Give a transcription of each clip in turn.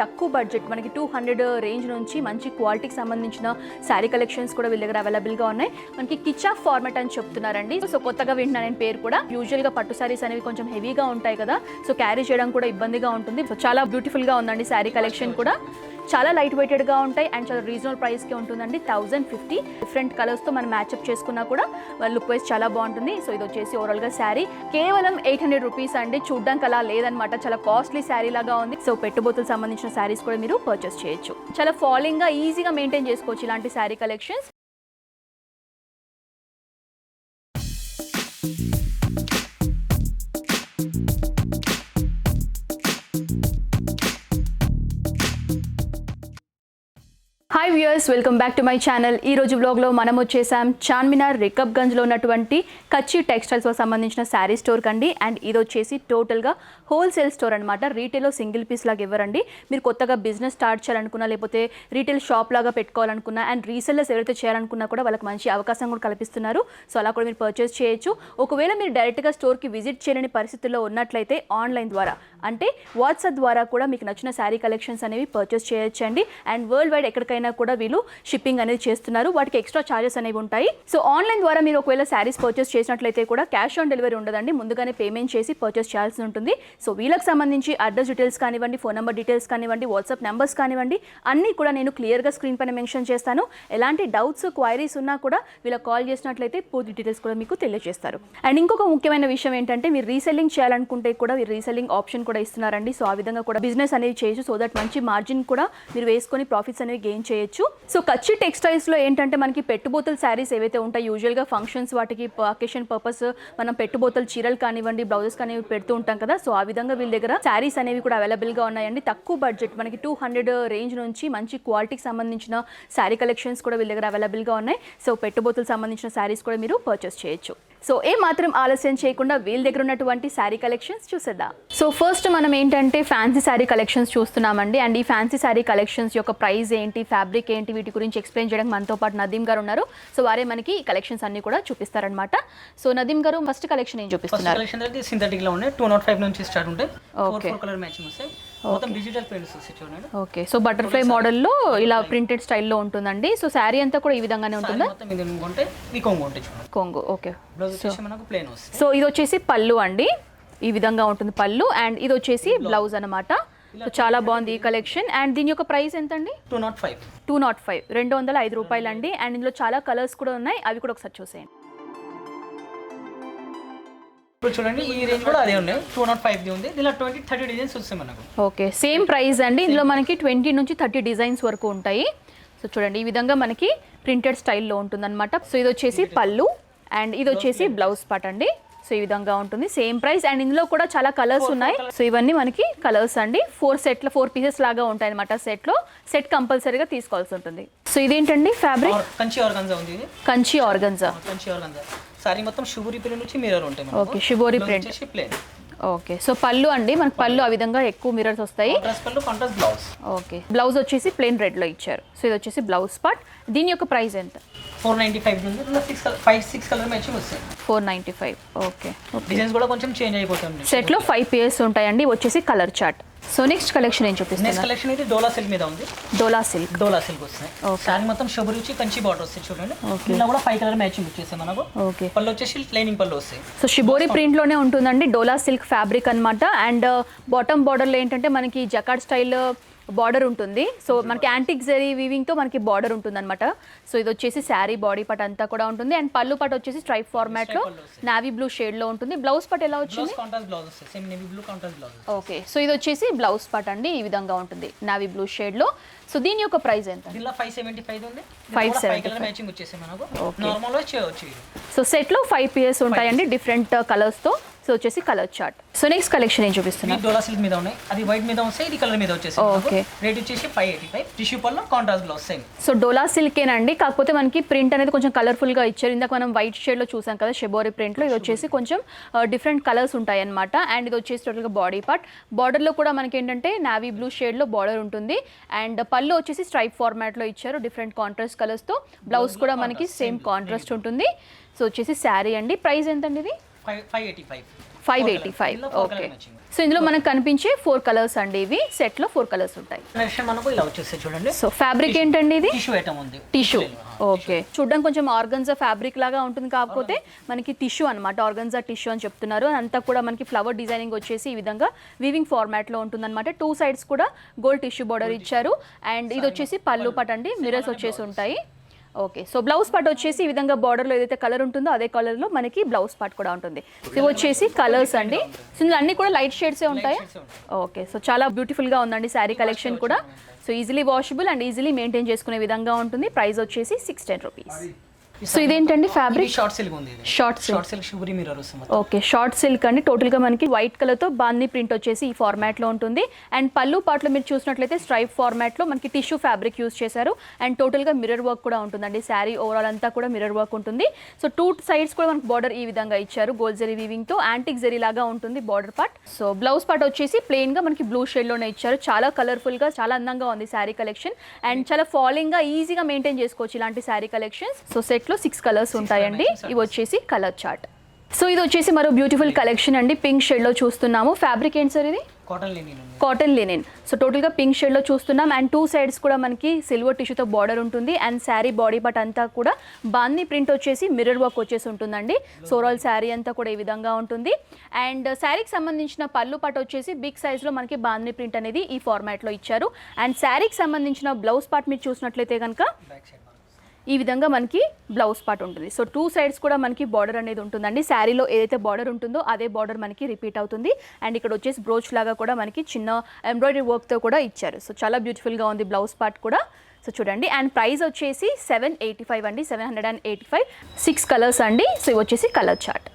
తక్కువ బడ్జెట్ మనకి 200 రేంజ్ నుంచి మంచి క్వాలిటీకి సంబంధించిన శారీ కలెక్షన్స్ కూడా వీళ్ళ దగ్గర అవైలబుల్గా ఉన్నాయి. మనకి కిచాఫ్ ఫార్మాట్ అని చెప్తున్నారండి. సో కొత్తగా వింటున్నాను నేను పేరు కూడా. యూజువల్గా పట్టు శారీస్ అనేవి కొంచెం హెవీగా ఉంటాయి కదా, సో క్యారీ చేయడం కూడా ఇబ్బందిగా ఉంటుంది. సో చాలా బ్యూటిఫుల్గా ఉందండి శారీ కలెక్షన్ కూడా. చాలా లైట్ వెయిటెడ్గా ఉంటాయి అండ్ చాలా రీజనబుల్ ప్రైస్కి ఉంటుందండి. 1050 డిఫరెంట్ కలర్స్తో మనం మ్యాచ్అప్ చేసుకున్నా కూడా లుక్ వైజ్ చాలా బాగుంటుంది. సో ఇది వచ్చేసి ఓవరాల్గా శారీ కేవలం 800 రూపీస్ అండి. చూడ్డానికి అలా లేదనమాట, చాలా కాస్ట్లీ శారీ లాగా ఉంది. సో పెట్టుబోతులకు సంబంధించిన శారీస్ కూడా మీరు పర్చేస్ చేయొచ్చు. చాలా ఫాలింగ్గా ఈజీగా మెయింటైన్ చేసుకోవచ్చు ఇలాంటి sari collections. Hi viewers, welcome back to my channel. ఈ రోజు వ్లాగ్లో మనం వచ్చేసాం చార్మినార్ రికబ్గంజ్లో ఉన్నటువంటి కచ్చి టెక్స్టైల్స్కి సంబంధించిన శారీ స్టోర్ కండి. అండ్ ఇది వచ్చేసి టోటల్గా హోల్సేల్ స్టోర్ అనమాట. రీటైల్లో సింగిల్ పీస్ లాగా ఇవ్వరండి. మీరు కొత్తగా బిజినెస్ స్టార్ట్ చేయాలనుకున్నా, లేకపోతే రీటైల్ షాప్ లాగా పెట్టుకోవాలనుకున్నా, అండ్ రీసెల్లర్స్ ఎవరైతే చేయాలనుకున్నా కూడా వాళ్ళకి మంచి అవకాశం కూడా కల్పిస్తున్నారు. సో అలా కూడా మీరు పర్చేస్ చేయొచ్చు. ఒకవేళ మీరు డైరెక్ట్గా స్టోర్కి విజిట్ చేయలేని పరిస్థితుల్లో ఉన్నట్లయితే ఆన్లైన్ ద్వారా అంటే వాట్సాప్ ద్వారా కూడా మీకు నచ్చిన శారీ కలెక్షన్స్ అనేవి పర్చేస్ చేయొచ్చండి. అండ్ వరల్డ్ వైడ్ ఎక్కడికైనా కూడా వీళ్ళు షిప్పింగ్ అనేది చేస్తున్నారు. వాటికి ఎక్స్ట్రా చార్జెస్ అనేవి ఉంటాయి. సో ఆన్లైన్ ద్వారా మీరు ఒకవేళ శారీస్ పర్చేస్ చేసినట్లయితే కూడా క్యాష్ ఆన్ డెలివరీ ఉండదండి. ముందుగానే పేమెంట్ చేసి పర్చేస్ చేయాల్సి ఉంటుంది. సో వీళ్ళకి సంబంధించి అడ్రస్ డీటెయిల్స్ కానివ్వండి, ఫోన్ నెంబర్ డీటెయిల్స్ కానివ్వండి, వాట్సాప్ నెంబర్స్ కానివ్వండి, అన్నీ కూడా నేను క్లియర్గా స్క్రీన్ పైన మెన్షన్ చేస్తాను. ఎలాంటి డౌట్స్ క్వైరీస్ ఉన్నా కూడా వీళ్ళకి కాల్ చేసినట్లయితే పూర్తి డీటెయిల్స్ కూడా మీకు తెలియజేస్తారు. అండ్ ఇంకొక ముఖ్యమైన విషయం ఏంటంటే, మీరు రీసెల్లింగ్ చేయాలనుకుంటే కూడా మీరు రీసెల్లింగ్ ఆప్షన్ కూడా ఇస్తున్నారండి. సో ఆ విధంగా కూడా బిజినెస్ అనేది చేయొచ్చు. సో దట్ మంచి మార్జిన్ కూడా మీరు వేసుకొని ప్రాఫిట్స్ అనేవి గెయిన్ చేయొచ్చు. సో కచ్చి టెక్స్టైల్స్లో ఏంటంటే మనకి పెట్టుబోతుల శారీస్ ఏవైతే ఉంటాయి, యూజువల్గా ఫంక్షన్స్ వాటికి అకేషన్ పర్పస్ మనం పెట్టుబోతుల చీరలు కానివ్వండి, బ్లౌజెస్ కానివ్వండి పెడుతూ ఉంటాం కదా. సో ఆ విధంగా వీళ్ళ దగ్గర శారీస్ అనేవి కూడా అవైలబుల్గా ఉన్నాయండి. తక్కువ బడ్జెట్ మనకి 200 రేంజ్ నుంచి మంచి క్వాలిటీకి సంబంధించిన శారీ కలెక్షన్స్ కూడా వీళ్ళ దగ్గర అవైలబుల్గా ఉన్నాయి. సో పెట్టుబోతులకు సంబంధించిన శారీస్ కూడా మీరు పర్చేస్ చేయొచ్చు. సో మాత్రం ఆలస్యం చేయకుండా వీళ్ళ దగ్గర ఉన్నటువంటి శారీ కలెక్షన్స్ చూసేద్దాం. సో ఫస్ట్ మనం ఏంటంటే ఫ్యాన్సీ శారీ కలెక్షన్స్ చూస్తున్నామండి. అండ్ ఈ ఫ్యాన్సీ శారీ కలెక్షన్స్ యొక్క ప్రైస్ ఏంటి, ఫ్యాబ్రిక్ ఏంటి, వీటి గురించి ఎక్స్ప్లెయిన్ చేయడానికి మనతో పాటు నదీమ్ గారు ఉన్నారు. సో వారే మనకి ఈ కలెక్షన్స్ అన్ని కూడా చూపిస్తారనమాట. సో నదీమ్ గారు, ఫస్ట్ కలెక్షన్ ఏం చూపిస్తున్నారు? సింథటిక్ లో ఉన్నాయి. 205 నుంచి స్టార్ట్ ఉంటాయి. ఓకే, కలర్ మ్యాచింగ్ వస్తాయి. మొత్తం డిజిటల్ ప్రింట్స్ వస్తాయి చూడండి. ఓకే, సో బటర్ఫ్లై మోడల్ లో ఇలా ప్రింటెడ్ స్టైల్లో ఉంటుందండి. సో శారీ అంతా కూడా ఈ విధంగానే ఉంటుందా? మొత్తం ఇది కొంటే ఈ కొంగు ఉంటాయి చూడండి. కొంగు, ఓకే. బ్లౌజ్ వచ్చేసి మనకు ప్లెయిన్ వస్తుంది. సో ఇది వచ్చేసి పళ్ళు అండి, ఈ విధంగా ఉంటుంది పళ్ళు. అండ్ ఇది వచ్చేసి బ్లౌజ్ అనమాట. సో చాలా బాగుంది ఈ కలెక్షన్. అండ్ దీని యొక్క ప్రైస్ ఎంత అండి? 205 205 రూపాయలు అండి. అండ్ ఇందులో చాలా కలర్స్ కూడా ఉన్నాయి, అవి కూడా ఒకసారి చూసేయండి. ఇప్పుడు చూడండి, ఈ రేంజ్ కూడా అదే ఉన్నాయి. 205 ది ఉంది. దీనిలో 20-30 డిజైన్స్ వస్తాయి మనకు. ఓకే, సేమ్ ప్రైస్ అండి. ఇందులో మనకి 20 నుంచి 30 డిజైన్స్ వరకు ఉంటాయి. సో చూడండి, ఈ విధంగా మనకి ప్రింటెడ్ స్టైల్లో ఉంటుందన్నమాట. సో ఇది వచ్చేసి పళ్ళు అండ్ ఇది వచ్చేసి బ్లౌజ్ పార్ట్ అండి. సో ఈ విధంగా ఉంటుంది, సేమ్ ప్రైస్. అండ్ ఇందులో కూడా చాలా కలర్స్ ఉన్నాయి. సో ఇవన్నీ మనకి కలర్స్ అండి. 4 పీసెస్ లాగా ఉంటాయి అనమాట. సెట్ కంపల్సరీగా తీసుకోవాల్సి ఉంటుంది. సో ఇదేంటండి ఫ్యాబ్రిక్? కంచి ఆర్గంజా ఉంది. ఇది కంచి ఆర్గంజా. సారీ మొత్తం షిబోరి ప్రింట్ నుంచి మిర్రర్ ఉంటాయి. Okay, shibori print. Okay, so పళ్ళు అండి మనకి పళ్ళు ఆ విధంగా ఎక్కువ మిర్రర్స్ వస్తాయి. Contrast blouse. ఓకే, బ్లౌజ్ వచ్చేసి ప్లెయిన్ రెడ్ లో ఇచ్చారు. సో ఇది వచ్చేసి బ్లౌజ్ పార్ట్. దీని యొక్క ప్రైస్ ఎంత? 495 ఉంది. 5-6 కలర్ మ్యాచింగ్ వస్తాయి. 495. ఓకే, డిజైన్స్ కూడా కొంచెం చేంజ్ అయిపోతుంది. సెట్ లో 5 pairs ఉంటాయండి. వచ్చేసి colour chart. So next collection ఏం చూపిస్తున్నారు? నెక్స్ట్ కలెక్షన్ ఇది డోలా సిల్క్ మీద ఉంది. డోలా సిల్క్ వస్తాయి. సారీ మొత్తం షబురి వచ్చి కంచి బార్డర్ వస్తాయి చూడండి. ఇలా కూడా 5 కలర్ మ్యాచింగ్ వచ్చేస్తాయి మనకు. ఓకే, పళ్ళు వచ్చేసి లైనింగ్ పళ్ళు వస్తాయి. సో షిబోరి ప్రింట్ లోనే ఉంటుందండి. డోలా సిల్క్ ఫ్యాబ్రిక్ అన్నమాట. అండ్ బాటమ్ బార్డర్ లో ఏంటంటే మనకి జకార్డ్ స్టైల్ బార్డర్ ఉంటుంది. సో మనకి యాంటిక్ జరీ వీవింగ్ తో మనకి బార్డర్ ఉంటుంది అనమాట. సో ఇది వచ్చేసి శారీ బాడీ పార్ట్ అంతా కూడా ఉంటుంది. అండ్ పళ్ళు పార్ట్ వచ్చేసి స్ట్రైప్ ఫార్మాట్ లో నావీ బ్లూ షేడ్ లో ఉంటుంది. బ్లౌజ్ పార్ట్ ఎలా వచ్చింది? ఓకే, సో ఇది వచ్చేసి బ్లౌజ్ పార్ట్ అండి, ఈ విధంగా ఉంటుంది నావీ బ్లూ షేడ్ లో. సో దీని యొక్క ప్రైస్ ఎంత? 575 ఉంది. 575 మ్యాచింగ్ వచ్చేసి మనకు నార్మల్ వచ్చి. సో సెట్ లో 5 pairs ఉంటాయండి డిఫరెంట్ కలర్స్ తో. సో వచ్చేసి colour chart. So next collection ఏం చూపిస్తున్నారు? డోలా సిల్క్ మీద ఉన్నాయి. అది వైట్ మీద వస్తాయి, ఇది కలర్ మీద వచ్చేసి. ఓకే, రేట్ వచ్చేసి 585. టిష్యూ పళ్ళు కాంట్రాస్ట్ బ్లౌజ్ సేమ్. సో డోలా సిల్కేనండి, కాకపోతే మనకి ప్రింట్ అనేది కొంచెం కలర్ఫుల్ గా ఇచ్చారు. ఇందాక మనం వైట్ షేడ్ లో చూసాం కదా షిబోరి ప్రింట్ లో. ఇది వచ్చేసి కొంచెం డిఫరెంట్ కలర్స్ ఉంటాయి అనమాట. అండ్ ఇది వచ్చేసి టోటల్ గా బాడీ పార్ట్. బార్డర్ లో కూడా మనకి ఏంటంటే నావీ బ్లూ షేడ్ లో బార్డర్ ఉంటుంది. అండ్ పళ్ళు వచ్చేసి స్ట్రైప్ ఫార్మాట్ లో ఇచ్చారు డిఫరెంట్ కాంట్రాస్ట్ కలర్స్ తో. బ్లౌజ్ కూడా మనకి సేమ్ కాంట్రాస్ట్ ఉంటుంది. సో వచ్చేసి శారీ అండి. ప్రైస్ ఎంత అండి ఇది? 585. 585 ఓకే. సో ఇందులో మనకు కనిపించే 4 కలర్స్ అండి, ఇవి సెట్ లో 4 కలర్స్ ఉంటాయి. మనకు ఇలా వచ్చేసి చూడండి. సో ఫ్యాబ్రిక్ ఏంటండి ఇది? టిష్యూ ఐటమ్ ఉంది. Tissue okay. చూడడానికి కొంచెం ఆర్గన్జా ఫ్యాబ్రిక్ లాగా ఉంటుంది, కాకపోతే మనకి టిష్యూ అనమాట, ఆర్గన్జా టిష్యూ అని చెప్తున్నారు. అంతా కూడా మనకి ఫ్లవర్ డిజైనింగ్ వచ్చేసి ఈ విధంగా వీవింగ్ ఫార్మాట్ లో ఉంటుందన్నమాట. 2 సైడ్స్ కూడా గోల్డ్ టిష్యూ బార్డర్ ఇచ్చారు. అండ్ ఇది వచ్చేసి పళ్ళు పాట్ అండి, మిరర్స్ వచ్చేసి ఉంటాయి. ఓకే. సో బ్లౌజ్ పార్ట్ వచ్చేసి ఈ విధంగా బార్డర్లో ఏదైతే కలర్ ఉంటుందో అదే కలర్లో మనకి బ్లౌజ్ పార్ట్ కూడా ఉంటుంది. ఇవి వచ్చేసి కలర్స్ అండి. సో ఇందులో అన్ని కూడా లైట్ షేడ్సే ఉంటాయి. ఓకే. సో చాలా బ్యూటిఫుల్గా ఉందండి శారీ కలెక్షన్ కూడా. So easily washable and easily maintain చేసుకునే విధంగా ఉంటుంది. ప్రైస్ వచ్చేసి 610 రూపీస్. సో ఇదేంటండి ఫ్యాబ్రిక్? షార్ట్ సిల్క్ ఉంది. షార్ట్ సిల్క్ షిబురి మిర్రర్ వస్తుంది. ఓకే. షార్ట్ సిల్క్ అండి, టోటల్ గా మనకి వైట్ కలర్ తో బాందీ ప్రింట్ వచ్చేసి ఈ ఫార్మాట్ లో ఉంటుంది. అండ్ పళ్ళు పాటలో మీరు చూసినట్లయితే స్ట్రైప్ ఫార్మాట్ లో మనకి టిష్యూ ఫ్యాబ్రిక్ యూస్ చేశారు. అండ్ టోటల్ గా మిర్రర్ వర్క్ కూడా ఉంటుందండి. శారీ ఓవరాల్ అంతా కూడా మిర్రర్ వర్క్ ఉంటుంది. సో 2 సైడ్స్ కూడా మనకి బార్డర్ ఈ విధంగా ఇచ్చారు, గోల్డ్ జరీ వీవింగ్ తో. యాంటిక్ జరీ లాగా ఉంటుంది border part. So blouse part వచ్చేసి ప్లెయిన్ గా మనకి బ్లూ షేడ్ లోనే ఇచ్చారు. చాలా కలర్ఫుల్ గా, చాలా అందంగా ఉంది శారీ కలెక్షన్. అండ్ చాలా ఫాలింగ్ గా ఈజీగా మెయింటైన్ చేసుకోవచ్చు ఇలాంటి శారీ కలెక్షన్స్. సో సెట్ లో 6 కలర్స్ ఉంటాయండి. ఇవి వచ్చేసి కలర్ చార్ట్. సో ఇది వచ్చేసి మరో బ్యూటిఫుల్ కలెక్షన్ అండి, పింక్ షేడ్ లో చూస్తున్నాము. ఫ్యాబ్రిక్ ఏంటి సార్ ఇది? Cotton linen. సో టోటల్ గా పింక్ షేడ్ లో చూస్తున్నాం. అండ్ 2 సైడ్స్ కూడా మనకి సిల్వర్ టిష్యూతో బార్డర్ ఉంటుంది. అండ్ శారీ బాడీ పార్ట్ అంతా కూడా బాందీ ప్రింట్ వచ్చేసి మిర్రర్ వర్క్ వచ్చేసి ఉంటుందండి. సో ఓవరాల్ శారీ అంతా కూడా ఈ విధంగా ఉంటుంది. అండ్ శారీకి సంబంధించిన పళ్ళు పార్ట్ వచ్చేసి బిగ్ సైజ్ లో మనకి బాందీ ప్రింట్ అనేది ఈ ఫార్మాట్ లో ఇచ్చారు. అండ్ శారీకి సంబంధించిన బ్లౌజ్ పార్ట్ మీరు చూసినట్లయితే కనుక ఈ విధంగా మనకి బ్లౌజ్ పార్ట్ ఉంటుంది. సో 2 సైడ్స్ కూడా మనకి బార్డర్ అనేది ఉంటుందండి. శారీలో ఏదైతే బార్డర్ ఉంటుందో అదే బార్డర్ మనకి రిపీట్ అవుతుంది. అండ్ ఇక్కడ వచ్చేసి బ్రోచ్ లాగా కూడా మనకి చిన్న ఎంబ్రాయిడరీ వర్క్తో కూడా ఇచ్చారు. సో చాలా బ్యూటిఫుల్గా ఉంది బ్లౌజ్ పార్ట్ కూడా. సో చూడండి. అండ్ ప్రైస్ వచ్చేసి 785 అండి, 785. 6 కలర్స్ అండి. సో ఇవి వచ్చేసి కలర్ చార్ట్.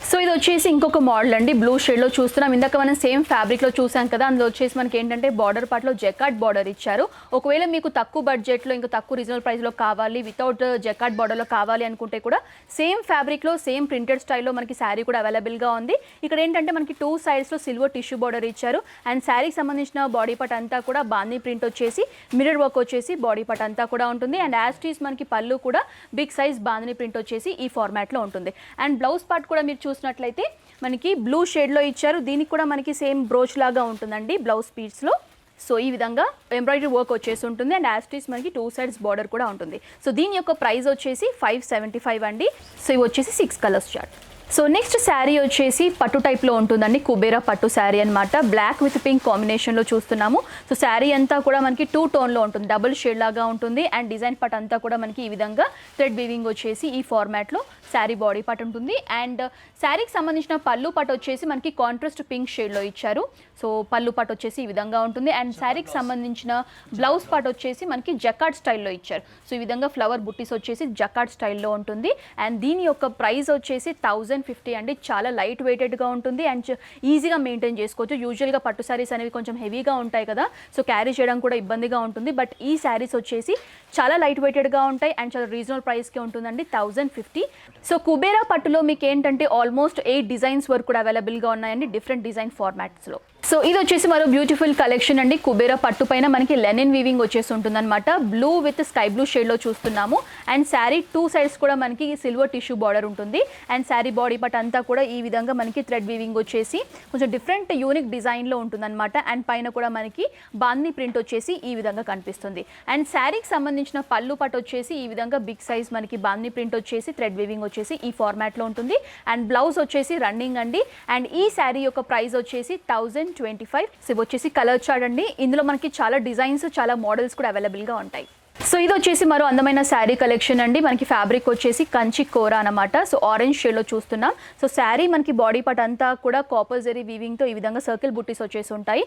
సో ఇది వచ్చేసి ఇంకొక మోడల్ అండి, బ్లూ షేడ్లో చూస్తున్నాం. ఇందాక మనం సేమ్ ఫ్యాబ్రిక్లో చూసాం కదా, అందులో వచ్చేసి మనకి ఏంటంటే బార్డర్ పార్ట్లో జెకార్డ్ బార్డర్ ఇచ్చారు. ఒకవేళ మీకు తక్కువ బడ్జెట్లో ఇంకా తక్కువ రీజనబుల్ ప్రైస్లో కావాలి, వితౌట్ జెకార్డ్ బార్డర్లో కావాలి అనుకుంటే కూడా సేమ్ ఫ్యాబ్రిక్లో సేమ్ ప్రింటెడ్ స్టైల్లో మనకి శారీ కూడా అవైలబుల్గా ఉంది. ఇక్కడ ఏంటంటే మనకి 2 సైడ్స్లో సిల్వర్ టిష్యూ బార్డర్ ఇచ్చారు. అండ్ శారీకి సంబంధించిన బాడీ పార్ట్ అంతా కూడా బాందీ ప్రింట్ వచ్చేసి మిర్రర్ వర్క్ వచ్చేసి బాడీ పార్ట్ అంతా కూడా ఉంటుంది. అండ్ యాస్టీస్ మనకి పళ్ళు కూడా బిగ్ సైజ్ బాందీ ప్రింట్ వచ్చేసి ఈ ఫార్మాట్లో ఉంటుంది. అండ్ బ్లౌజ్ పార్ట్ కూడా మీరు చూసినట్లయితే మనకి బ్లూ షేడ్లో ఇచ్చారు. దీనికి కూడా మనకి సేమ్ బ్రోచ్ లాగా ఉంటుందండి బ్లౌజ్ పీస్లో. సో ఈ విధంగా ఎంబ్రాయిడరీ వర్క్ వచ్చేసి ఉంటుంది. అండ్ యాస్టీస్ మనకి 2 సైడ్స్ బార్డర్ కూడా ఉంటుంది. సో దీని యొక్క ప్రైస్ వచ్చేసి 575 అండి. సో ఇవి వచ్చేసి 6 colours chart. So next sari వచ్చేసి పట్టు టైప్లో ఉంటుందండి, కుబేరా పట్టు శారీ అనమాట. బ్లాక్ విత్ పింక్ కాంబినేషన్లో చూస్తున్నాము. సో శారీ అంతా కూడా మనకి 2 టోన్లో ఉంటుంది, డబుల్ షేడ్ లాగా ఉంటుంది. అండ్ డిజైన్ పార్ట్ అంతా కూడా మనకి ఈ విధంగా థ్రెడ్ వీవింగ్ వచ్చేసి ఈ ఫార్మాట్లో శారీ బాడీ పార్ట్ ఉంటుంది. అండ్ శారీకి సంబంధించిన పళ్ళు పార్ట్ వచ్చేసి మనకి కాంట్రాస్ట్ పింక్ షేడ్లో ఇచ్చారు. సో పళ్ళు పార్ట్ వచ్చేసి ఈ విధంగా ఉంటుంది. అండ్ శారీకి సంబంధించిన బ్లౌజ్ పార్ట్ వచ్చేసి మనకి జకార్డ్ స్టైల్లో ఇచ్చారు. సో ఈ విధంగా ఫ్లవర్ బుట్టీస్ వచ్చేసి జకార్డ్ స్టైల్లో ఉంటుంది. అండ్ దీని యొక్క ప్రైస్ వచ్చేసి 1050 అండి. చాలా లైట్ వెయిటెడ్గా ఉంటుంది అండ్ ఈజీగా మెయింటైన్ చేసుకోవచ్చు. యూజువల్గా పట్టు శారీస్ అనేవి కొంచెం హెవీగా ఉంటాయి కదా, సో క్యారీ చేయడం కూడా ఇబ్బందిగా ఉంటుంది. బట్ ఈ శారీస్ వచ్చేసి చాలా లైట్ వెయిటెడ్గా ఉంటాయి అండ్ చాలా రీజనబుల్ ప్రైస్కి ఉంటుందండి, 1050. సో కుబేరా పట్టులో మీకు ఏంటంటే ఆల్మోస్ట్ 8 డిజైన్స్ వరకు కూడా అవైలబుల్గా ఉన్నాయండి, డిఫరెంట్ డిజైన్ ఫార్మాట్స్లో. సో ఇది వచ్చేసి మరో బ్యూటిఫుల్ కలెక్షన్ అండి. కుబేరా పట్టు పైన మనకి లెనిన్ వీవింగ్ వచ్చేసి ఉంటుందన్నమాట. బ్లూ విత్ స్కై బ్లూ షేడ్లో చూస్తున్నాము. అండ్ శారీ 2 సైడ్స్ కూడా మనకి సిల్వర్ టిష్యూ బార్డర్ ఉంటుంది. అండ్ శారీ బాడీ పార్ట్ అంతా కూడా ఈ విధంగా మనకి థ్రెడ్ వీవింగ్ వచ్చేసి కొంచెం డిఫరెంట్ యూనిక్ డిజైన్లో ఉంటుందన్నమాట. అండ్ పైన కూడా మనకి బాందీ ప్రింట్ వచ్చేసి ఈ విధంగా కనిపిస్తుంది. అండ్ శారీకి సంబంధించిన పళ్ళు పార్ట్ వచ్చేసి ఈ విధంగా బిగ్ సైజ్ మనకి బాందీ ప్రింట్ వచ్చేసి థ్రెడ్ వీవింగ్ వచ్చేసి ఈ ఫార్మాట్లో ఉంటుంది. అండ్ బ్లౌజ్ వచ్చేసి రన్నింగ్ అండి. అండ్ ఈ శారీ యొక్క ప్రైస్ వచ్చేసి 1025. సో వచ్చేసి కలర్ చార్ట్ అండి. ఇందులో మనకి చాలా డిజైన్స్, చాలా మోడల్స్ కూడా అవైలబుల్గా ఉంటాయి. సో ఇది వచ్చేసి మరో అందమైన శారీ కలెక్షన్ అండి. మనకి ఫ్యాబ్రిక్ వచ్చేసి కంచి కోరా అనమాట. సో ఆరెంజ్ షేడ్లో చూస్తున్నాం. సో శారీ మనకి బాడీ పార్ట్ అంతా కూడా కాపర్ జరీ వీవింగ్తో ఈ విధంగా సర్కిల్ బుట్టీస్ వచ్చేసి ఉంటాయి.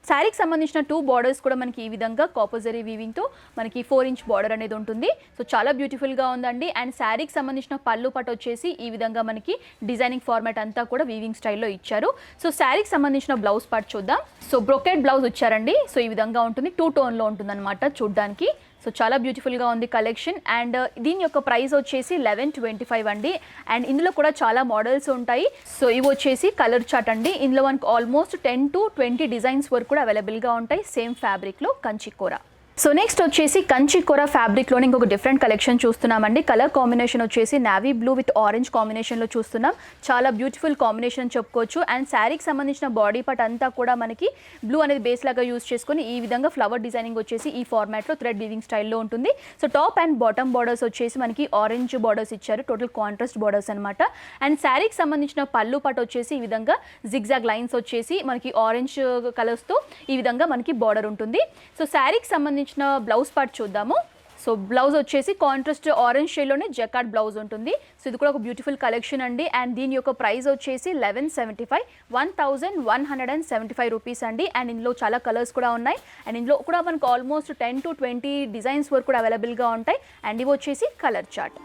శారీకి సంబంధించిన 2 బార్డర్స్ కూడా మనకి ఈ విధంగా కాపర్ జరీ వీవింగ్తో మనకి 4 ఇంచ్ బార్డర్ అనేది ఉంటుంది. సో చాలా బ్యూటిఫుల్గా ఉందండి. అండ్ శారీకి సంబంధించిన పళ్ళు పార్ట్ వచ్చేసి ఈ విధంగా మనకి డిజైనింగ్ ఫార్మాట్ అంతా కూడా వీవింగ్ స్టైల్లో ఇచ్చారు. సో శారీకి సంబంధించిన బ్లౌజ్ పార్ట్ చూద్దాం. సో బ్రొకెట్ బ్లౌజ్ ఇచ్చారండి. సో ఈ విధంగా ఉంటుంది, 2 టోన్లో ఉంటుంది అనమాట చూడ్డానికి. సో చాలా బ్యూటిఫుల్గా ఉంది కలెక్షన్. అండ్ దీని యొక్క ప్రైస్ వచ్చేసి 1125 అండి. అండ్ ఇందులో కూడా చాలా మోడల్స్ ఉంటాయి. సో ఇవి వచ్చేసి కలర్ చార్ట్ అండి. ఇందులో మనకు ఆల్మోస్ట్ 10 to 20 డిజైన్స్ వరకు కూడా అవైలబుల్గా ఉంటాయి సేమ్ ఫ్యాబ్రిక్లో కంచి కోరా. సో నెక్స్ట్ వచ్చేసి కంచి కొర ఫ్యాబ్రిక్లోని ఇంకొక డిఫరెంట్ కలెక్షన్ చూస్తున్నామండి. కలర్ కాంబినేషన్ వచ్చేసి నావీ బ్లూ విత్ ఆరెంజ్ కాంబినేషన్లో చూస్తున్నాం. చాలా బ్యూటిఫుల్ కాంబినేషన్ అని చెప్పుకోవచ్చు. అండ్ శారీకి సంబంధించిన బాడీ పార్ట్ అంతా కూడా మనకి బ్లూ అనేది బేస్ లాగా యూస్ చేసుకొని ఈ విధంగా ఫ్లవర్ డిజైనింగ్ వచ్చేసి ఈ ఫార్మాట్లో థ్రెడ్ వీవింగ్ స్టైల్లో ఉంటుంది. So top and bottom borders వచ్చేసి మనకి ఆరెంజ్ బార్డర్స్ ఇచ్చారు, టోటల్ కాంట్రాస్ట్ బార్డర్స్ అనమాట. అండ్ శారీకి సంబంధించిన పళ్ళు పార్ట్ వచ్చేసి ఈ విధంగా జిగ్జాగ్ లైన్స్ వచ్చేసి మనకి ఆరెంజ్ కలర్స్తో ఈ విధంగా మనకి బార్డర్ ఉంటుంది. సో శారీకి సంబంధించిన బ్లౌజ్ పార్ట్ చూద్దాము. సో బ్లౌజ్ వచ్చేసి కాంట్రాస్ట్ ఆరెంజ్ షేడ్లోనే జకార్డ్ బ్లౌజ్ ఉంటుంది. సో ఇది కూడా ఒక బ్యూటిఫుల్ కలెక్షన్ అండి. అండ్ దీని యొక్క ప్రైస్ వచ్చేసి 1175 రూపీస్ అండి. అండ్ ఇందులో చాలా కలర్స్ కూడా ఉన్నాయి. అండ్ ఇందులో కూడా మనకు ఆల్మోస్ట్ 10 to 20 డిజైన్స్ వరకు కూడా అవైలబుల్గా ఉంటాయి. అండ్ ఇవి వచ్చేసి కలర్ చార్ట్.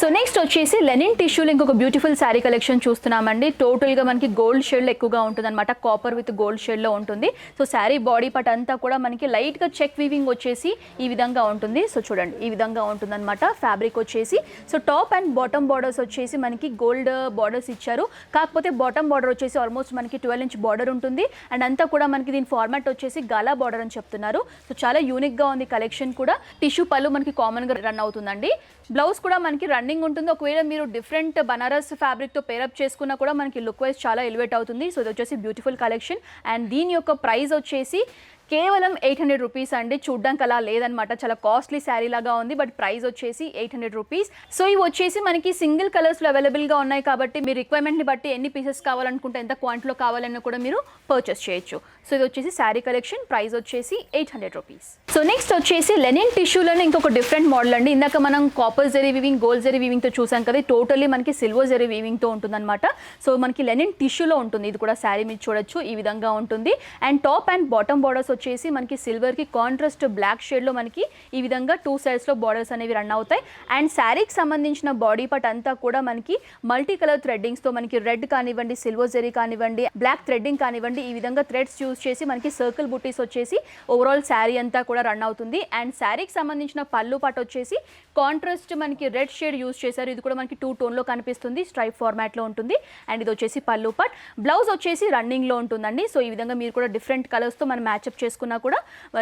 సో నెక్స్ట్ వచ్చేసి లెనిన్ టిష్యూలో ఇంకొక బ్యూటిఫుల్ శారీ కలెక్షన్ చూస్తున్నామండి. టోటల్గా మనకి గోల్డ్ షేడ్లో ఎక్కువగా ఉంటుంది అనమాట, కాపర్ విత్ గోల్డ్ షేడ్లో ఉంటుంది. సో శారీ బాడీ పార్ట్ అంతా కూడా మనకి లైట్గా చెక్ వీవింగ్ వచ్చేసి ఈ విధంగా ఉంటుంది. సో చూడండి ఈ విధంగా ఉంటుంది అనమాట ఫ్యాబ్రిక్ వచ్చేసి. So top and bottom borders వచ్చేసి మనకి గోల్డ్ బార్డర్స్ ఇచ్చారు. కాకపోతే బాటమ్ బార్డర్ వచ్చేసి ఆల్మోస్ట్ మనకి 12 ఇంచ్ బార్డర్ ఉంటుంది. అండ్ అంతా కూడా మనకి దీని ఫార్మాట్ వచ్చేసి గాలా బార్డర్ అని చెప్తున్నారు. సో చాలా యూనిక్గా ఉంది కలెక్షన్ కూడా. టిష్యూ పళ్ళు మనకి కామన్గా రన్ అవుతుందండి. బ్లౌజ్ కూడా మనకి రన్నింగ్ ఉంటుంది. ఒకవేళ మీరు డిఫరెంట్ బనారస్ ఫ్యాబ్రిక్తో పేరప్ చేసుకున్నా కూడా మనకి లుక్ వైజ్ చాలా ఎలివేట్ అవుతుంది. సో ఇది వచ్చేసి బ్యూటిఫుల్ కలెక్షన్. అండ్ దీని యొక్క ప్రైస్ వచ్చేసి కేవలం 800 రూపీస్ అండి. చూడ్డానికి అలా లేదనమాట, చాలా కాస్ట్లీ శారీ లాగా ఉంది. బట్ ప్రైస్ వచ్చేసి 800 రూపీస్. సో ఇవి వచ్చేసి మనకి సింగిల్ కలర్స్లో అవైలబుల్గా ఉన్నాయి కాబట్టి మీ రిక్వైర్మెంట్ని బట్టి ఎన్ని పీసెస్ కావాలనుకుంటే ఎంత క్వాంటిటీలో కావాలన్నా కూడా మీరు పర్చేస్ చేయొచ్చు. సో ఇది వచ్చేసి శారీ కలెక్షన్, ప్రైస్ వచ్చేసి 800 రూపీస్. సో నెక్స్ట్ వచ్చేసి లెనిన్ టిష్యూలోనే ఇంకొక డిఫరెంట్ మోడల్ అండి. ఇందాక మనం copper zari weaving, gold zari వీవింగ్తో చూసాం కదా, టోటల్లీ మనకి సిల్వర్ జరీ వీవింగ్తో ఉంటుందన్నమాట. సో మనకి లెనిన్ టిష్యూలో ఉంటుంది. ఇది కూడా శారీ మీరు చూడొచ్చు ఈ విధంగా ఉంటుంది. And top and bottom borders వచ్చేసి మనకి సిల్వర్కి కాంట్రాస్ట్ బ్లాక్ షేడ్లో మనకి ఈ విధంగా 2 సైడ్స్లో బార్డర్స్ అనేవి రన్ అవుతాయి. అండ్ శారీకి సంబంధించిన బాడీ పార్ట్ అంతా కూడా మనకి మల్టీ కలర్ థ్రెడ్డింగ్స్తో మనకి రెడ్ కానివ్వండి, సిల్వర్ జరీ కానివ్వండి, బ్లాక్ థ్రెడ్డింగ్ కానివ్వండి, ఈ విధంగా థ్రెడ్స్ యూజ్ చేసి మనకి సర్కిల్ బుటీస్ వచ్చేసి ఓవరాల్ శారీ అంతా కూడా రన్ అవుతుంది. అండ్ శారీకి సంబంధించిన పళ్ళు పార్ట్ వచ్చేసి కాంట్రాస్ట్ మనకి రెడ్ షేడ్ యూజ్ చేశారు. ఇది కూడా మనకి 2 టోన్లో కనిపిస్తుంది, స్ట్రైప్ ఫార్మాట్లో ఉంటుంది. అండ్ ఇది వచ్చేసి పళ్ళు పార్ట్. బ్లౌజ్ వచ్చేసి రన్నింగ్లో ఉంటుందండి. సో ఈ విధంగా మీరు కూడా డిఫరెంట్ కలర్స్తో మనం మ్యాచ్అప్ చేసుకున్నా కూడా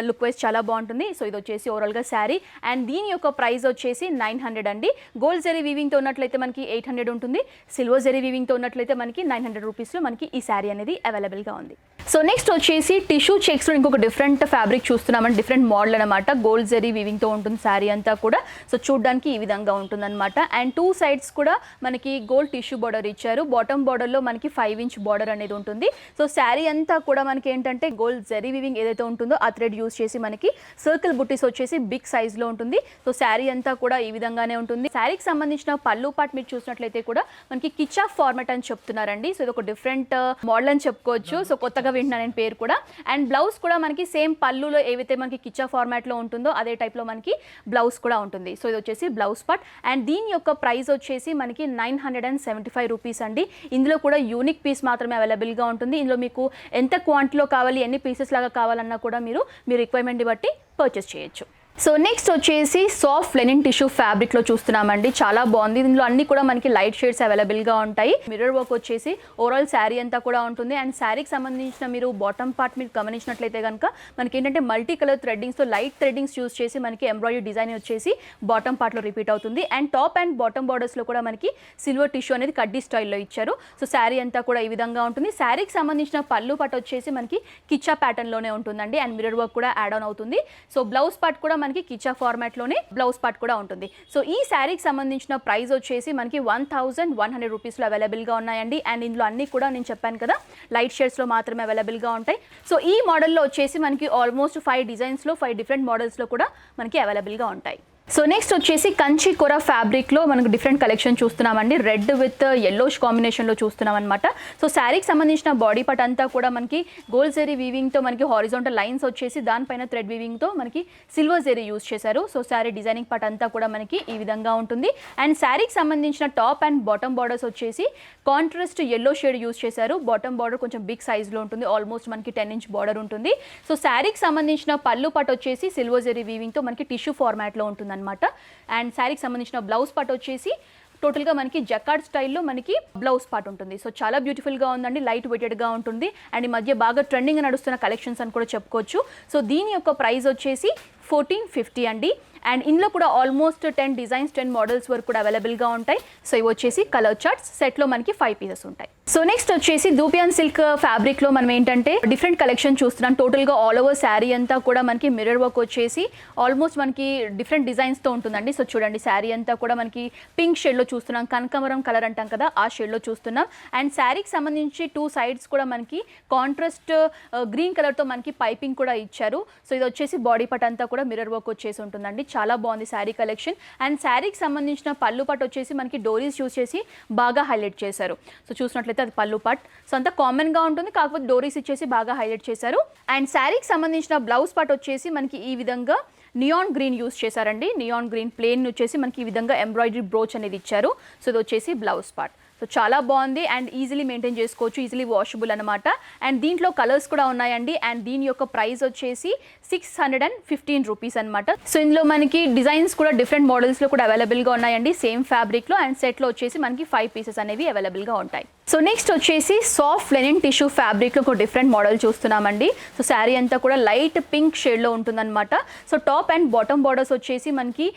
లుక్ వైజ్ చాలా బాగుంటుంది. సో ఇది వచ్చేసి ఓవరాల్గా శారీ. అండ్ దీని యొక్క ప్రైస్ వచ్చేసి 900 అండి. గోల్డ్ జరీ వీవింగ్తో ఉన్నట్లయితే మనకి 800 ఉంటుంది. సిల్వర్ జరీ వీవింగ్తో ఉన్నట్లయితే మనకి 900 రూపీస్లో మనకి ఈ శారీ అనేది అవైలబుల్గా ఉంది. సో నెక్స్ట్ వచ్చేసి టిష్యూ చెక్స్లో ఇంకొక డిఫరెంట్ ఫ్యాబ్రిక్ చూస్తున్నామండి, డిఫరెంట్ మోడల్ అనమాట. గోల్డ్ జరీ వీవింగ్తో ఉంటుంది శారీ అంతా కూడా. సో చూడడానికి ఈ విధంగా ఉంటుందన్నమాట. అండ్ 2 సైడ్స్ కూడా మనకి గోల్డ్ టిష్యూ బార్డర్ ఇచ్చారు. బాటమ్ బార్డర్లో మనకి 5 ఇంచ్ బార్డర్ అనేది ఉంటుంది. సో శారీ అంతా కూడా మనకి ఏంటంటే గోల్డ్ జరీ వీవింగ్ ఏదైతే ఉంటుందో ఆ థ్రెడ్ యూస్ చేసి మనకి సర్కిల్ బుట్టీస్ వచ్చేసి బిగ్ సైజ్లో ఉంటుంది. సో శారీ అంతా కూడా ఈ విధంగానే ఉంటుంది. శారీకి సంబంధించిన పళ్ళు పార్ట్ మీరు చూసినట్లయితే కూడా మనకి కిచా ఫార్మాట్ అని చెప్తున్నారండి. సో ఇది ఒక డిఫరెంట్ మోడల్ అని చెప్పుకోవచ్చు. సో కొత్తగా వింటున్నాను నేను పేరు కూడా. అండ్ బ్లౌజ్ కూడా మనకి సేమ్ పళ్ళులో ఏవైతే మనకి కిచా ఫార్మాట్లో ఉంటుందో అదే టైప్లో మనకి బ్లౌజ్ కూడా ఉంటుంది. సో ఇది వచ్చేసి బ్లౌజ్ పార్ట్. అండ్ దీని యొక్క ప్రైస్ వచ్చేసి మనకి 975 రూపీస్ అండి. ఇందులో కూడా యూనిక్ పీస్ మాత్రమే అవైలబుల్గా ఉంటుంది. ఇందులో మీకు ఎంత క్వాంటిటీలో కావాలి, ఎన్ని పీసెస్ లాగా కావాలన్నా కూడా మీరు మీ రిక్వైర్మెంట్ని బట్టి పర్చేస్ చేయొచ్చు. సో నెక్స్ట్ వచ్చేసి సాఫ్ట్ లెనిన్ టిష్యూ ఫ్యాబ్రిక్లో చూస్తున్నామండి. చాలా బాగుంది. ఇందులో అన్ని కూడా మనకి లైట్ షేడ్స్ అవైలబుల్గా ఉంటాయి. మిర్రర్ వర్క్ వచ్చేసి ఓవరాల్ శారీ అంతా కూడా ఉంటుంది. అండ్ శారీకి సంబంధించిన మీరు బాటమ్ పార్ట్ మీరు గమనించినట్లయితే కనుక మనకి ఏంటంటే మల్టీ కలర్ థ్రెడ్డింగ్స్తో లైట్ థ్రెడ్డింగ్స్ యూస్ చేసి మనకి ఎంబ్రాయిడరీ డిజైన్ వచ్చేసి బాటమ్ పార్ట్లో రిపీట్ అవుతుంది. అండ్ టాప్ అండ్ బాటమ్ బార్డర్స్లో కూడా మనకి సిల్వర్ టిష్యూ అనేది కడ్డీ స్టైల్లో ఇచ్చారు. సో శారీ అంతా కూడా ఈ విధంగా ఉంటుంది. శారీకి సంబంధించిన పళ్ళు పార్ట్ వచ్చేసి మనకి కిచ్చా ప్యాటర్న్లోనే ఉంటుందండి. అండ్ మిర్రర్ వర్క్ కూడా యాడ్ ఆన్ అవుతుంది. సో బ్లౌజ్ పార్ట్ కూడా మనకి కిచా ఫార్మాట్లోనే బ్లౌజ్ పార్ట్ కూడా ఉంటుంది. సో ఈ శారీకి సంబంధించిన ప్రైస్ వచ్చేసి మనకి 1100 రూపీస్లో అవైలబుల్గా ఉన్నాయండి. అండ్ ఇందులో అన్ని కూడా నేను చెప్పాను కదా లైట్ షేడ్స్లో మాత్రమే అవైలబుల్గా ఉంటాయి. సో ఈ మోడల్లో వచ్చేసి మనకి ఆల్మోస్ట్ 5 డిజైన్స్లో 5 డిఫరెంట్ మోడల్స్లో కూడా మనకి అవైలబుల్గా ఉంటాయి. సో నెక్స్ట్ వచ్చేసి కంచి కొర ఫ్యాబ్రిక్లో మనకు డిఫరెంట్ కలెక్షన్ చూస్తున్నామండి. రెడ్ విత్ యెల్లోష్ కాంబినేషన్లో చూస్తున్నాం అనమాట. సో శారీకి సంబంధించిన బాడీ పార్ట్ అంతా కూడా మనకి గోల్డ్ జరీ వీవింగ్తో మనకి హారిజాంటల్ లైన్స్ వచ్చేసి దానిపైన థ్రెడ్ వీవింగ్తో మనకి సిల్వర్ జరీ యూస్ చేశారు. సో శారీ డిజైనింగ్ పార్ట్ అంతా కూడా మనకి ఈ విధంగా ఉంటుంది. అండ్ శారీకి సంబంధించిన టాప్ అండ్ బాటమ్ బార్డర్స్ వచ్చేసి కాంట్రాస్ట్ యెల్లో షేడ్ యూస్ చేశారు. బాటమ్ బార్డర్ కొంచెం బిగ్ సైజ్లో ఉంటుంది, ఆల్మోస్ట్ మనకి 10 ఇంచ్ బార్డర్ ఉంటుంది. సో శారీకి సంబంధించిన పళ్ళు పార్ట్ వచ్చేసి సిల్వర్ జరీ వీవింగ్తో మనకి టిష్యూ ఫార్మాట్లో ఉంటుంది అనమాట. అండ్ శారీకి సంబంధించిన బ్లౌజ్ పార్ట్ వచ్చేసి టోటల్గా మనకి జకార్డ్ స్టైల్లో మనకి బ్లౌజ్ పార్ట్ ఉంటుంది. సో చాలా బ్యూటిఫుల్గా ఉందండి, లైట్ వెయిటెడ్గా ఉంటుంది అండ్ ఈ మధ్య బాగా ట్రెండింగ్ నడుస్తున్న కలెక్షన్స్ అని కూడా చెప్పుకోవచ్చు. సో దీని యొక్క ప్రైస్ వచ్చేసి 1450 అండి. అండ్ ఇందులో కూడా ఆల్మోస్ట్ 10 డిజైన్స్ 10 మోడల్స్ వరకు కూడా అవైలబుల్గా ఉంటాయి. సో ఇవి వచ్చేసి కలర్ చార్ట్స్, సెట్లో మనకి 5 పీసెస్ ఉంటాయి. సో నెక్స్ట్ వచ్చేసి దూపియాన్ సిల్క్ ఫ్యాబ్రిక్లో మనం ఏంటంటే డిఫరెంట్ కలెక్షన్ చూస్తున్నాం. టోటల్గా ఆల్ ఓవర్ శారీ అంతా కూడా మనకి మిర్రర్ వర్క్ వచ్చేసి ఆల్మోస్ట్ మనకి డిఫరెంట్ డిజైన్స్తో ఉంటుందండి. సో చూడండి శారీ అంతా కూడా మనకి పింక్ షేడ్లో చూస్తున్నాం, కనకాంబరం కలర్ అంటాం కదా ఆ షేడ్లో చూస్తున్నాం. అండ్ శారీకి సంబంధించి 2 సైడ్స్ కూడా మనకి కాంట్రాస్ట్ గ్రీన్ కలర్తో మనకి పైపింగ్ కూడా ఇచ్చారు. సో ఇది వచ్చేసి బాడీ పార్ట్ అంతా కూడా మిర్రర్ వర్క్ వచ్చేసి ఉంటుందండి. చాలా బాగుంది శారీ కలెక్షన్. అండ్ శారీకి సంబంధించిన పళ్ళు పార్ట్ వచ్చేసి మనకి డోరీస్ యూస్ చేసి బాగా హైలైట్ చేశారు. సో చూసినట్లయితే అది పళ్ళు పార్ట్. సో అంతా కామన్గా ఉంటుంది, కాకపోతే డోరీస్ ఇచ్చేసి బాగా హైలైట్ చేశారు. అండ్ శారీకి సంబంధించిన బ్లౌజ్ పార్ట్ వచ్చేసి మనకి ఈ విధంగా నియాన్ గ్రీన్ యూస్ చేశారండి. నియాన్ గ్రీన్ ప్లేన్ వచ్చేసి మనకి ఈ విధంగా ఎంబ్రాయిడరీ బ్రోచ్ అనేది ఇచ్చారు. సో ఇది వచ్చేసి బ్లౌజ్ పార్ట్. సో చాలా బాగుంది అండ్ ఈజీలీ మెయింటైన్ చేసుకోవచ్చు, ఈజీలీ వాషబుల్ అనమాట. అండ్ దీంట్లో కలర్స్ కూడా ఉన్నాయండి. అండ్ దీని యొక్క ప్రైస్ వచ్చేసి 615 రూపీస్ అనమాట. సో ఇందులో మనకి డిజైన్స్ కూడా డిఫరెంట్ మోడల్స్లో కూడా అవైలబుల్గా ఉన్నాయండి, సేమ్ ఫ్యాబ్రిక్లో. అండ్ సెట్లో వచ్చేసి మనకి 5 పీసెస్ అనేవి అవైలబుల్గా ఉంటాయి. సో నెక్స్ట్ వచ్చేసి సాఫ్ట్ లెనిన్ టిష్యూ ఫ్యాబ్రిక్లో ఒక డిఫరెంట్ మోడల్ చూస్తున్నామండి. సో శారీ అంతా కూడా లైట్ పింక్ షేడ్లో ఉంటుందన్నమాట. So top and bottom borders వచ్చేసి మనకి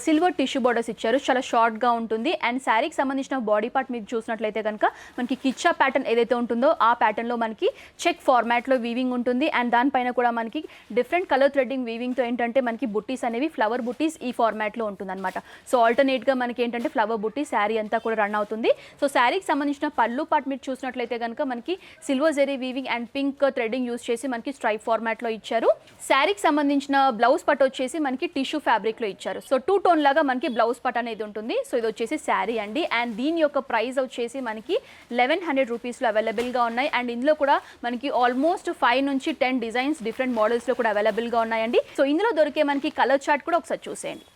సిల్వర్ టిష్యూ బార్డర్స్ ఇచ్చారు, చాలా షార్ట్గా ఉంటుంది. అండ్ శారీకి సంబంధించిన బాడీ పార్ట్ మీకు చూసినట్లయితే కనుక మనకి కిచ్చా ప్యాటర్న్ ఏదైతే ఉంటుందో ఆ ప్యాటర్న్లో మనకి చెక్ ఫార్మాట్లో వీవింగ్ ఉంటుంది. అండ్ దానిపైన కూడా మనకి డిఫరెంట్ కలర్ థ్రెడ్డింగ్ వీవింగ్తో ఏంటంటే మనకి బుట్టీస్ అనేవి ఫ్లవర్ బుట్టీస్ ఈ ఫార్మాట్లో ఉంటుందన్నమాట. సో ఆల్టర్నేట్గా మనకి ఏంటంటే ఫ్లవర్ బుట్టీ శారీ అంతా కూడా రన్ అవుతుంది. సో శారీకి సంబంధించిన పళ్ళు పార్ట్ మీరు చూసినట్లయితే కనుక మనకి silver zari weaving and pink threading use చేసి మనకి స్ట్రైప్ ఫార్మాట్లో ఇచ్చారు. శారీకి సంబంధించిన బ్లౌజ్ పార్ట్ వచ్చేసి మనకి టిష్యూ ఫ్యాబ్రిక్లో ఇచ్చారు. సో 2 టోన్ లాగా మనకి బ్లౌజ్ పార్ట్ అనేది ఉంటుంది. సో ఇది వచ్చేసి శారీ అండి. అండ్ దీని యొక్క ప్రైస్ వచ్చేసి మనకి 1100 రూపీస్లో అవైలబుల్గా ఉన్నాయి. అండ్ ఇందులో కూడా మనకి ఆల్మోస్ట్ 5 నుంచి 10 డిజైన్స్ డిఫరెంట్ మోడల్స్లో కూడా అవైలబుల్గా ఉన్నాయండి. సో ఇందులో దొరికే మనకి కలర్ చార్ట్ కూడా ఒకసారి చూసేయండి.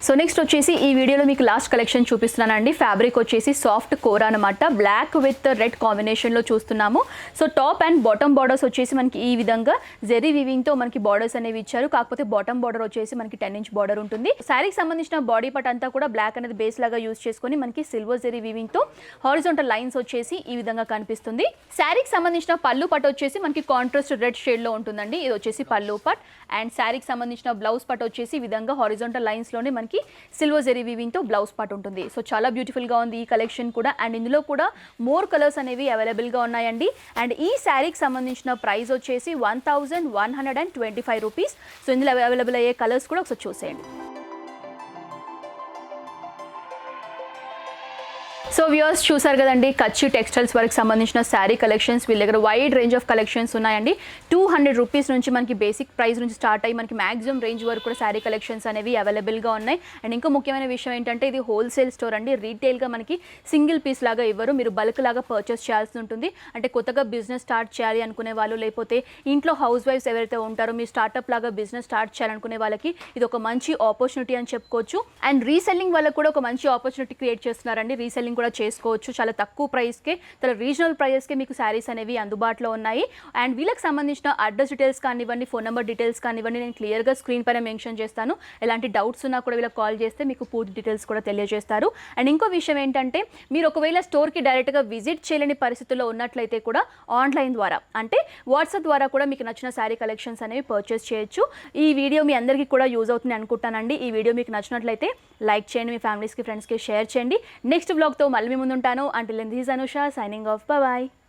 సో నెక్స్ట్ వచ్చేసి ఈ వీడియోలో మీకు లాస్ట్ కలెక్షన్ చూపిస్తున్నానండి. ఫ్యాబ్రిక్ వచ్చేసి సాఫ్ట్ కోరా అనమాట, బ్లాక్ విత్ రెడ్ కాంబినేషన్లో చూస్తున్నాము. So top and bottom borders వచ్చేసి మనకి ఈ విధంగా జెరీ వీవింగ్తో మనకి బార్డర్స్ అనేవి ఇచ్చారు. కాకపోతే బాటమ్ బార్డర్ వచ్చేసి మనకి 10 ఇంచ్ బార్డర్ ఉంటుంది. శారీకి సంబంధించిన బాడీ పార్ట్ అంతా కూడా బ్లాక్ అనేది బేస్ లాగా యూస్ చేసుకొని మనకి సిల్వర్ జెరీ వీవింగ్తో హారిజాంటల్ లైన్స్ వచ్చేసి ఈ విధంగా కనిపిస్తుంది. శారీకి సంబంధించిన పళ్ళు పార్ట్ వచ్చేసి మనకి కాంట్రాస్ట్ రెడ్ షేడ్లో ఉంటుందండి. ఇది వచ్చేసి పళ్ళు పార్ట్. అండ్ శారీకి సంబంధించిన బ్లౌజ్ పార్ట్ వచ్చేసి ఈ విధంగా హారిజాంటల్ లైన్స్లోనే మనకి సిల్వర్ జెరీ వీవింగ్తో బ్లౌజ్ పార్ట్ ఉంటుంది. సో చాలా బ్యూటిఫుల్గా ఉంది ఈ కలెక్షన్ కూడా. అండ్ ఇందులో కూడా మోర్ కలర్స్ అనేవి అవైలబుల్గా ఉన్నాయండి. అండ్ ఈ శారీకి సంబంధించిన ప్రైస్ వచ్చేసి 1125 రూపీస్. సో ఇందులో అవైలబుల్ అయ్యే కలర్స్ కూడా ఒకసారి చూసేయండి. సో వ్యూవర్స్ చూసారు కదండి, కచ్చి టెక్స్టైల్స్ వరకు సంబంధించిన శారీ కలెక్షన్స్ వీళ్ళ దగ్గర వైడ్ రేంజ్ ఆఫ్ కలెక్షన్స్ ఉన్నాయండి. 200 రూపీస్ నుంచి మనకి బేసిక్ ప్రైస్ నుంచి స్టార్ట్ అయ్యి మనకి మ్యాక్సిమం రేంజ్ వరకు కూడా శారీ కలెక్షన్స్ అనేవి అవైలబుల్గా ఉన్నాయి. అండ్ ఇంకో ముఖ్యమైన విషయం ఏంటంటే ఇది హోల్సేల్ స్టోర్ అండి. రీటైల్గా మనకి సింగిల్ పీస్ లాగా ఇవ్వరు, మీరు బల్క్ లాగా పర్చేస్ చేయాల్సి ఉంటుంది. అంటే కొత్తగా బిజినెస్ స్టార్ట్ చేయాలి అనుకునే వాళ్ళు, లేకపోతే ఇంట్లో హౌస్ వైఫ్స్ ఎవరైతే ఉంటారో మీ స్టార్ట్అప్ లాగా బిజినెస్ స్టార్ట్ చేయాలనుకునే వాళ్ళకి ఇది ఒక మంచి ఆపర్చునిటీ అని చెప్పుకోవచ్చు. అండ్ రీసెల్లింగ్ వాళ్ళకి కూడా ఒక మంచి ఆపర్చునిటీ క్రియేట్ చేస్తున్నారండి. రీసెల్లింగ్ కూడా చేసుకోవచ్చు, చాలా తక్కువ ప్రైస్కే, చాలా రీజనల్ ప్రైస్కే మీకు శారీస్ అనేవి అందుబాటులో ఉన్నాయి. అండ్ వీళ్ళకి సంబంధించిన అడ్రస్ డీటెయిల్స్ కానివ్వండి, ఫోన్ నెంబర్ డీటెయిల్స్ కానివ్వండి నేను క్లియర్గా స్క్రీన్ పైన మెన్షన్ చేస్తాను. ఎలాంటి డౌట్స్ ఉన్నా కూడా వీళ్ళకి కాల్ చేస్తే మీకు పూర్తి డీటెయిల్స్ కూడా తెలియజేస్తారు. అండ్ ఇంకో విషయం ఏంటంటే మీరు ఒకవేళ స్టోర్కి డైరెక్ట్గా విజిట్ చేయలేని పరిస్థితుల్లో ఉన్నట్లయితే కూడా ఆన్లైన్ ద్వారా అంటే వాట్సాప్ ద్వారా కూడా మీకు నచ్చిన శారీ కలెక్షన్స్ అనేవి పర్చేస్ చేయొచ్చు. ఈ వీడియో మీ అందరికీ కూడా యూజ్ అవుతుంది అనుకుంటానండి. ఈ వీడియో మీకు నచ్చినట్లయితే లైక్ చేయండి, మీ ఫ్యామిలీస్కి ఫ్రెండ్స్కి షేర్ చేయండి. నెక్స్ట్ బ్లాగ్తో మళ్ళీ మీ ముందు ఉంటాను. Until then this is Anusha signing off. Bye.